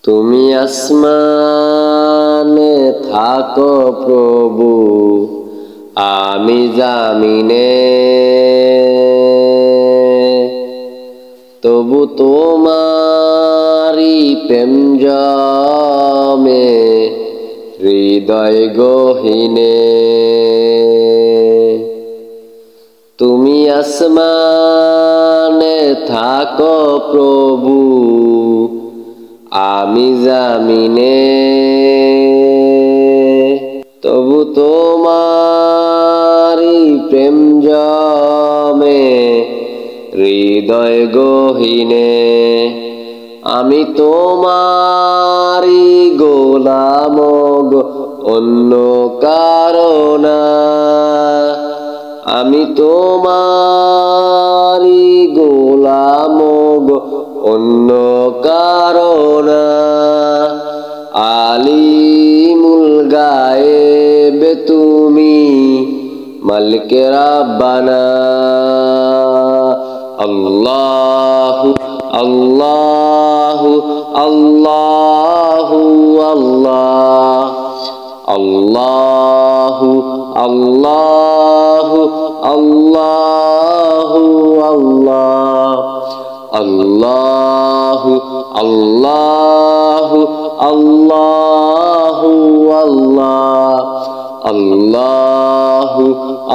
তুমি আসমানে থাকো প্রভু, আমি জামিনে, তবু তোমারি প্রেম জমে হৃদয় গহীনে। তুমি আসমানে থাকো প্রভু, আমি জামিনে, তবু তোমারি প্রেম জমে হৃদয় গহীনে। আমি তোমারি গোলাম গো, অন্য কারো না। আমি তোমারি গোলাম গো, অন্য কারো না। আলিমুল গায়েব তুমি, মালিকে রাব্বানা। আল্লাহু আল্লাহু আল্লাহু আল্লাহ, আল্লাহু আল্লাহু আল্লাহু আল্লাহ, আল্লাহু আল্লাহু আল্লাহু আল্লাহ, আল্লাহু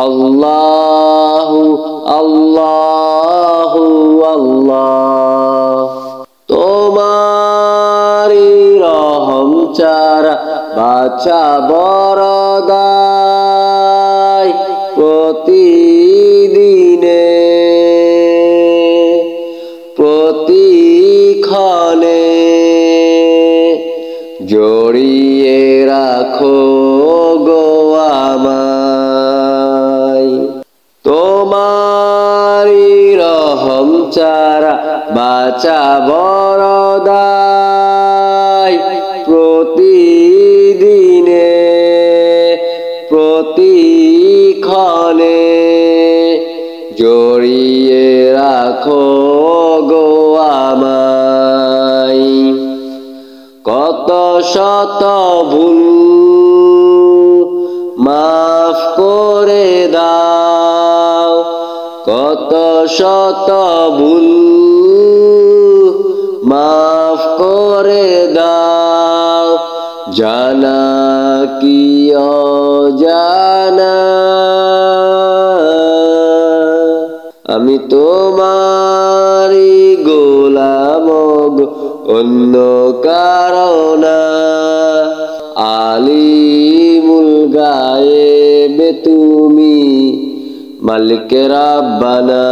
আল্লাহু আল্লাহু আল্লাহ। তোমারি রহম ছাড়া বাছা বড় দায়, প্রতিদিনে প্রতিক্ষণে জড়িয়ে রাখো গো আমায়। তোমারি রহম ছাড়া বাছা বড় দায়, প্রতিদিনে প্রতিক্ষণে জড়িয়ে রাখো গো আমায়। কত শত ভুল মাফ করে দাও, কত শত ভুল মাফ করে দাও, জানা কি অজানা। আমি তোমারি গোলাম গো, অন্য কারো না। আলিমুল গায়েব তুমি, মালিকে রাব্বানা।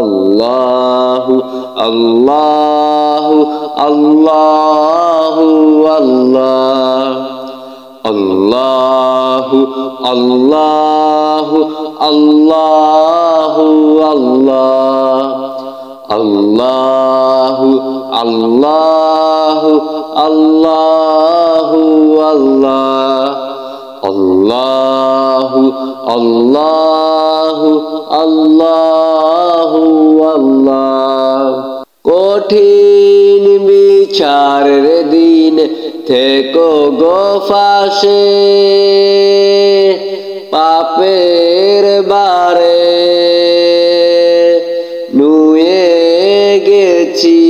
আল্লাহু আল্লাহু আল্লাহু আল্লাহ, আল্লাহু আল্লাহু আল্লাহু আল্লাহ, আল্লাহু আল্লাহু আল্লাহু আল্লাহ, আল্লাহু আল্লাহু আল্লাহু আল্লাহ। কঠিন বিচারের দিন থেকো গো ফাঁসে, পাপের বারে নুয়ে গেছি,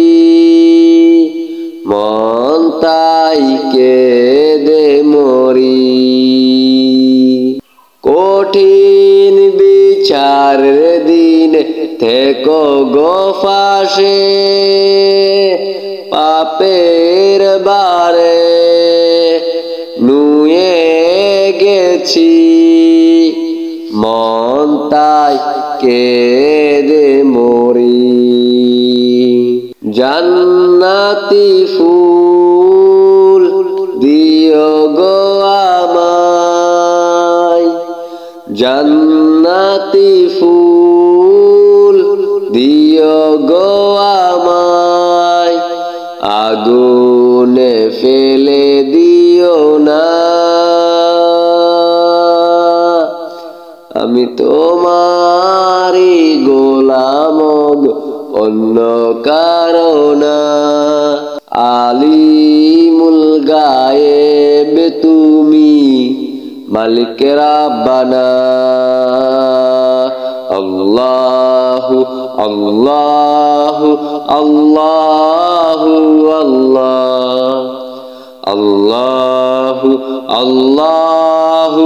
মন তাই কেঁদে মরি। কঠিন বিচারের দিন থেকো গো ফাঁসে, পাপের বারে নুয়ে গেছি, মন তাই কেঁদে মরি। জান্নাতি ফুল দিও গো আমায়, জান্নাতি ফুল দিও গো আমায়, আগুনে ফেলে দিও না। আমি তোমারি গোলাম গো, অন্য কারো না। আলিমুল গায়েব তুমি মালিক রাব্বানা আল্লাহু আল্লাহু আল্লাহু আল্লাহু আল্লাহু আল্লাহু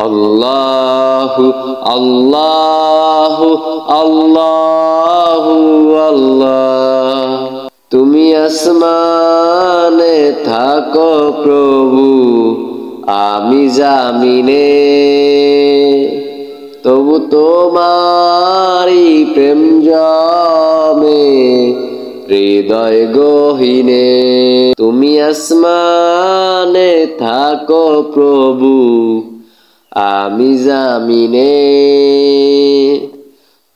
আল্লাহু আল্লাহু আল্লাহু আল্লাহ। তুমি আসমানে থাকো প্রভু আমি জামিনে, তবু তোমারি প্রেম জমে হৃদয় গহীনে। তুমি আসমানে থাকো প্রভু আমি জামিনে,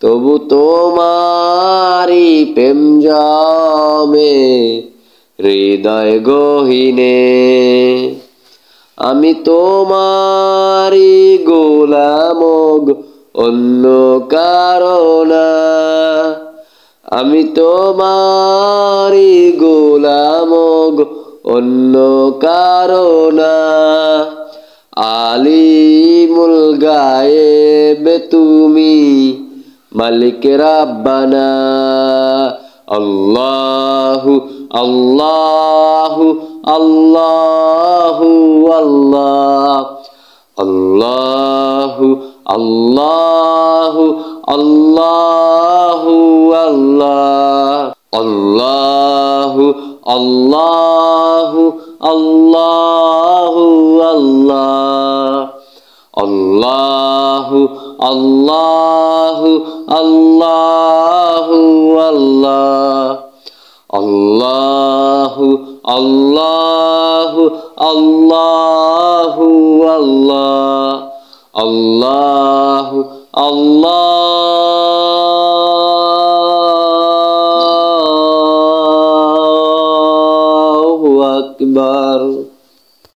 তবু তোমারি প্রেম জমে হৃদয় গহীনে। আমি তোমারি গোলাম গো অন্য কারো না, আমি তোমারি গোলাম গো অন্য কারো না। আলিমুল গায়েব তুমি মালিক রাব্বানা আল্লাহু আল্লাহু আল্লাহু আল্লাহু আল্লাহু আল্লাহু আল্লাহু আল্লাহু আল্লাহু আল্লাহু আল্লাহু আল্লাহু আল্লাহু আল্লাহু আল্লাহু আল্লাহু আল্লাহু আকবার।